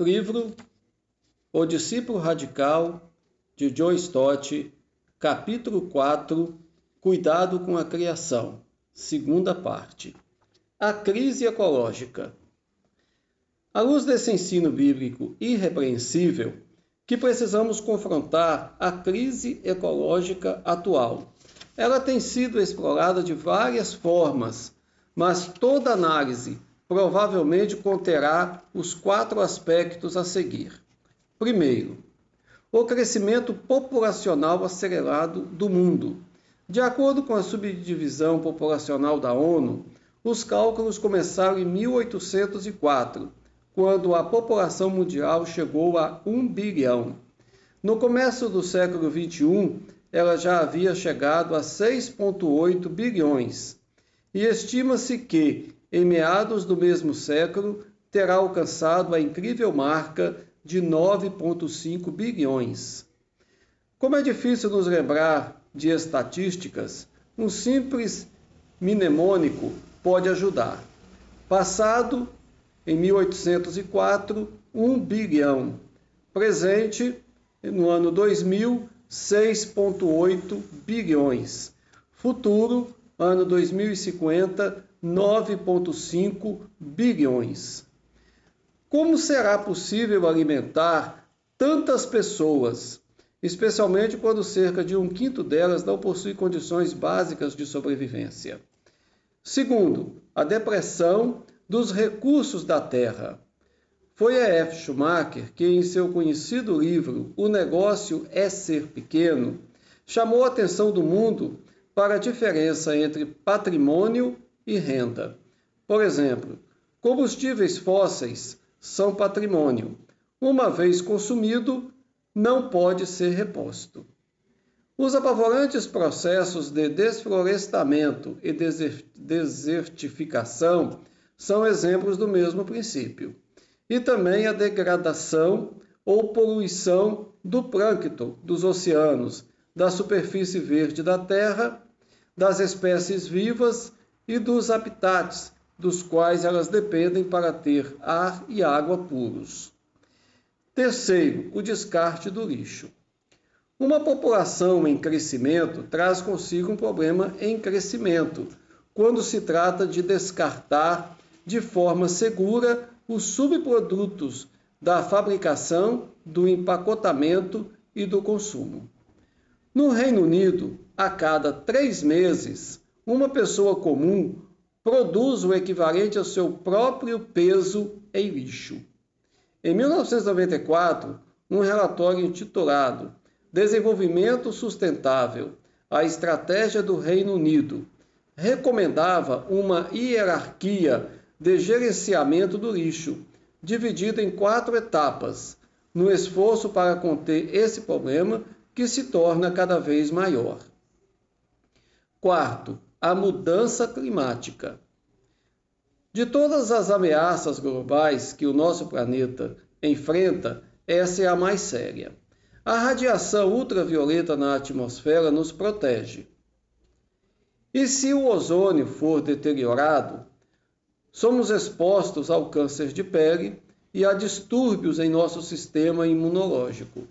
Livro O Discípulo Radical, de John Stott, capítulo 4, Cuidado com a Criação, segunda parte. A crise ecológica. À luz desse ensino bíblico irrepreensível, que precisamos confrontar a crise ecológica atual. Ela tem sido explorada de várias formas, mas toda análise provavelmente conterá os 4 aspectos a seguir. Primeiro, o crescimento populacional acelerado do mundo. De acordo com a subdivisão populacional da ONU, os cálculos começaram em 1804, quando a população mundial chegou a 1 bilhão. No começo do século XXI, ela já havia chegado a 6,8 bilhões. E estima-se que, em meados do mesmo século, terá alcançado a incrível marca de 9,5 bilhões. Como é difícil nos lembrar de estatísticas, um simples mnemônico pode ajudar. Passado, em 1804, 1 bilhão. Presente, no ano 2000, 6,8 bilhões. Futuro, ano 2050, 9,5 bilhões. Como será possível alimentar tantas pessoas, especialmente quando cerca de 1/5 delas não possui condições básicas de sobrevivência? Segundo, a depressão dos recursos da terra. Foi E.F. Schumacher que, em seu conhecido livro O Negócio é Ser Pequeno, chamou a atenção do mundo para a diferença entre patrimônio e renda. Por exemplo, combustíveis fósseis são patrimônio. Uma vez consumido, não pode ser reposto. Os apavorantes processos de desflorestamento e desertificação são exemplos do mesmo princípio. E também a degradação ou poluição do plâncton dos oceanos, da superfície verde da Terra, das espécies vivas e dos habitats dos quais elas dependem para ter ar e água puros. Terceiro, o descarte do lixo. Uma população em crescimento traz consigo um problema em crescimento, quando se trata de descartar de forma segura os subprodutos da fabricação, do empacotamento e do consumo. No Reino Unido, a cada 3 meses, uma pessoa comum produz o equivalente ao seu próprio peso em lixo. Em 1994, um relatório intitulado Desenvolvimento Sustentável, a Estratégia do Reino Unido, recomendava uma hierarquia de gerenciamento do lixo, dividida em 4 etapas, no esforço para conter esse problema que se torna cada vez maior. Quarto, a mudança climática. De todas as ameaças globais que o nosso planeta enfrenta, essa é a mais séria. A radiação ultravioleta na atmosfera nos protege. E se o ozônio for deteriorado, somos expostos ao câncer de pele e a distúrbios em nosso sistema imunológico.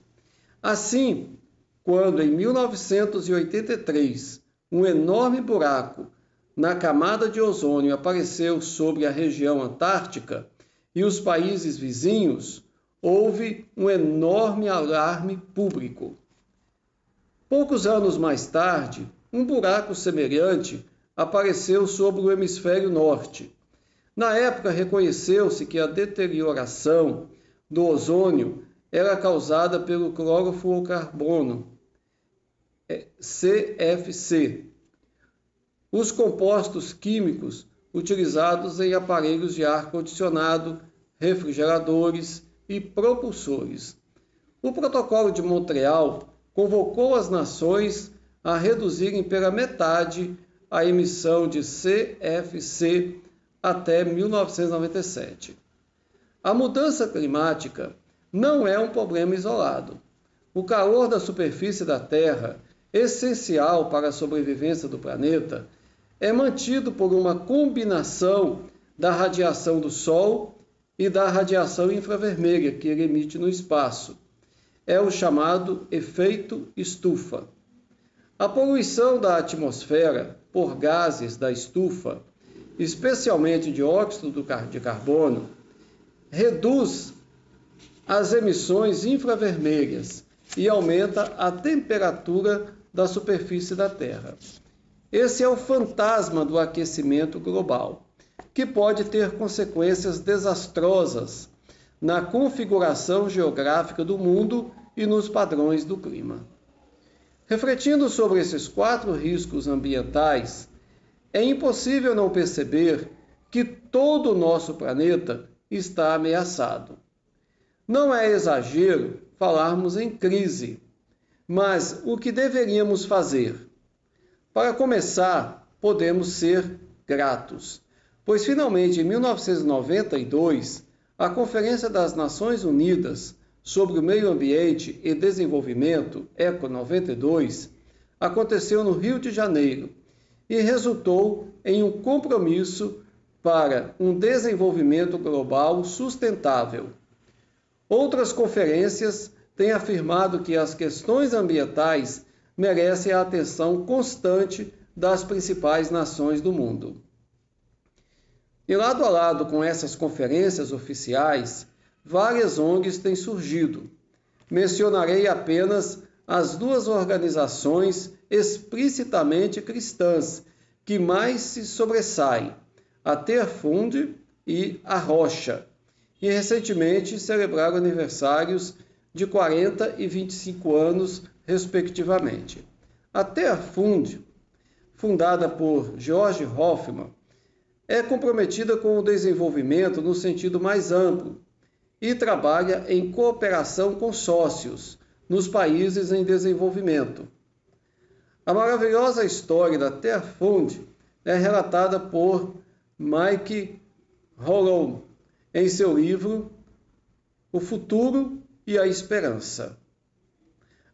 Assim, quando em 1983 um enorme buraco na camada de ozônio apareceu sobre a região antártica e os países vizinhos, houve um enorme alarme público. Poucos anos mais tarde, um buraco semelhante apareceu sobre o hemisfério norte. Na época, reconheceu-se que a deterioração do ozônio era causada pelo clorofluorcarbono, CFC, os compostos químicos utilizados em aparelhos de ar-condicionado, refrigeradores e propulsores. O Protocolo de Montreal convocou as nações a reduzirem pela metade a emissão de CFC até 1997. A mudança climática não é um problema isolado. O calor da superfície da Terra, essencial para a sobrevivência do planeta, é mantido por uma combinação da radiação do Sol e da radiação infravermelha que ele emite no espaço. É o chamado efeito estufa. A poluição da atmosfera por gases da estufa, especialmente dióxido de carbono, reduz as emissões infravermelhas e aumenta a temperatura da superfície da Terra. Esse é o fantasma do aquecimento global, que pode ter consequências desastrosas na configuração geográfica do mundo e nos padrões do clima. Refletindo sobre esses 4 riscos ambientais, é impossível não perceber que todo o nosso planeta está ameaçado. Não é exagero falarmos em crise, mas o que deveríamos fazer? Para começar, podemos ser gratos, pois finalmente em 1992, a Conferência das Nações Unidas sobre o Meio Ambiente e Desenvolvimento, ECO 92, aconteceu no Rio de Janeiro e resultou em um compromisso para um desenvolvimento global sustentável. Outras conferências têm afirmado que as questões ambientais merecem a atenção constante das principais nações do mundo. E lado a lado com essas conferências oficiais, várias ONGs têm surgido. Mencionarei apenas as 2 organizações explicitamente cristãs que mais se sobressaem, a Terfund e a Rocha, e recentemente celebraram aniversários de 40 e 25 anos, respectivamente. A Terfund, fundada por George Hoffman, é comprometida com o desenvolvimento no sentido mais amplo e trabalha em cooperação com sócios nos países em desenvolvimento. A maravilhosa história da Terfund é relatada por Mike Hollow em seu livro O Futuro e a Esperança.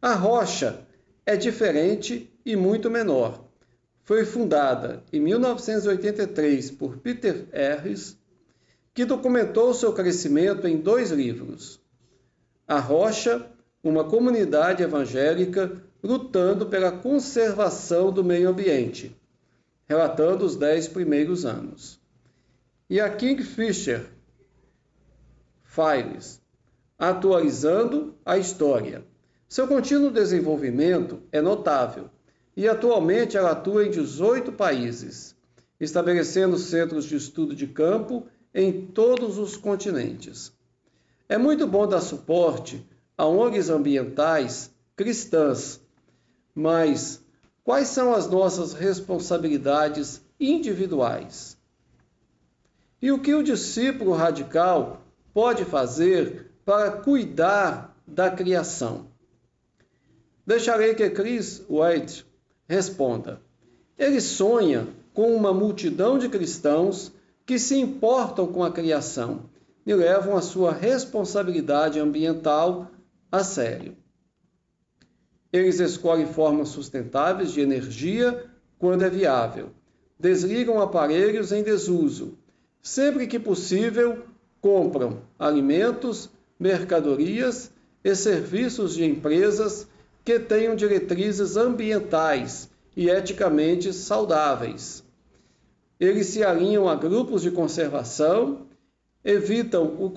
A Rocha é diferente e muito menor. Foi fundada em 1983 por Peter Harris, que documentou seu crescimento em 2 livros. A Rocha, uma comunidade evangélica lutando pela conservação do meio ambiente, relatando os 10 primeiros anos. E a Kingfisher Files, atualizando a história. Seu contínuo desenvolvimento é notável e atualmente ela atua em 18 países, estabelecendo centros de estudo de campo em todos os continentes. É muito bom dar suporte a ONGs ambientais cristãs, mas quais são as nossas responsabilidades individuais? E o que o discípulo radical pode fazer para cuidar da criação? Deixarei que Chris White responda. Ele sonha com uma multidão de cristãos que se importam com a criação e levam a sua responsabilidade ambiental a sério. Eles escolhem formas sustentáveis de energia quando é viável, desligam aparelhos em desuso, sempre que possível compram alimentos, mercadorias e serviços de empresas que tenham diretrizes ambientais e eticamente saudáveis. Eles se alinham a grupos de conservação, evitam o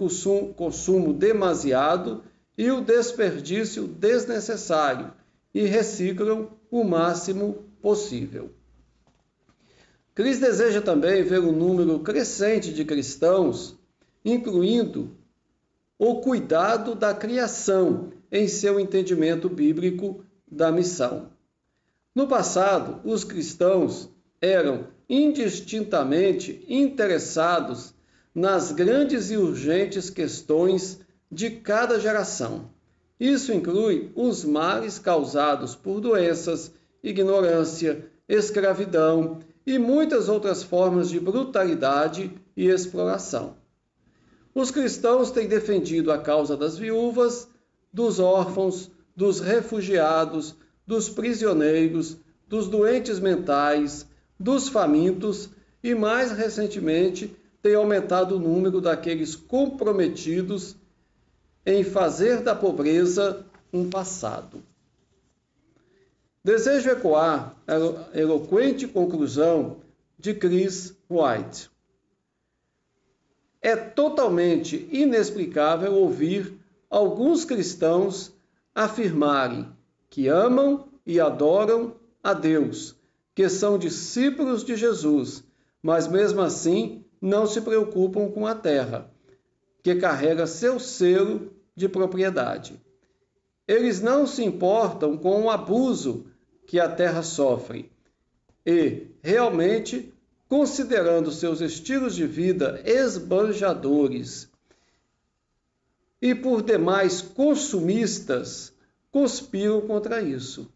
consumo demasiado e o desperdício desnecessário e reciclam o máximo possível. Chris deseja também ver um número crescente de cristãos incluindo o cuidado da criação em seu entendimento bíblico da missão. No passado, os cristãos eram indistintamente interessados nas grandes e urgentes questões de cada geração. Isso inclui os males causados por doenças, ignorância, escravidão e muitas outras formas de brutalidade e exploração. Os cristãos têm defendido a causa das viúvas, dos órfãos, dos refugiados, dos prisioneiros, dos doentes mentais, dos famintos e, mais recentemente, tem aumentado o número daqueles comprometidos em fazer da pobreza um passado. Desejo ecoar a eloquente conclusão de Chris White. É totalmente inexplicável ouvir alguns cristãos afirmarem que amam e adoram a Deus, que são discípulos de Jesus, mas mesmo assim não se preocupam com a terra, que carrega seu selo de propriedade. Eles não se importam com o abuso que a terra sofre e, realmente, considerando seus estilos de vida esbanjadores e, por demais, consumistas, conspiram contra isso.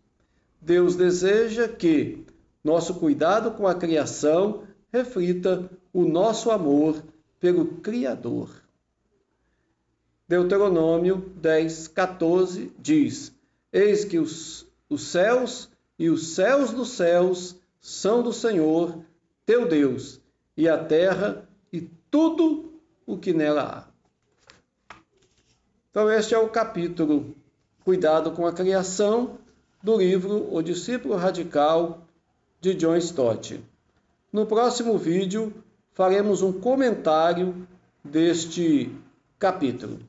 Deus deseja que nosso cuidado com a criação reflita o nosso amor pelo Criador. Deuteronômio 10:14 diz: Eis que os céus e os céus dos céus são do Senhor, teu Deus, e a terra e tudo o que nela há. Então este é o capítulo Cuidado com a Criação, do livro O Discípulo Radical, de John Stott. No próximo vídeo, faremos um comentário deste capítulo.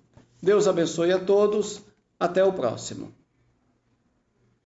Deus abençoe a todos. Até o próximo.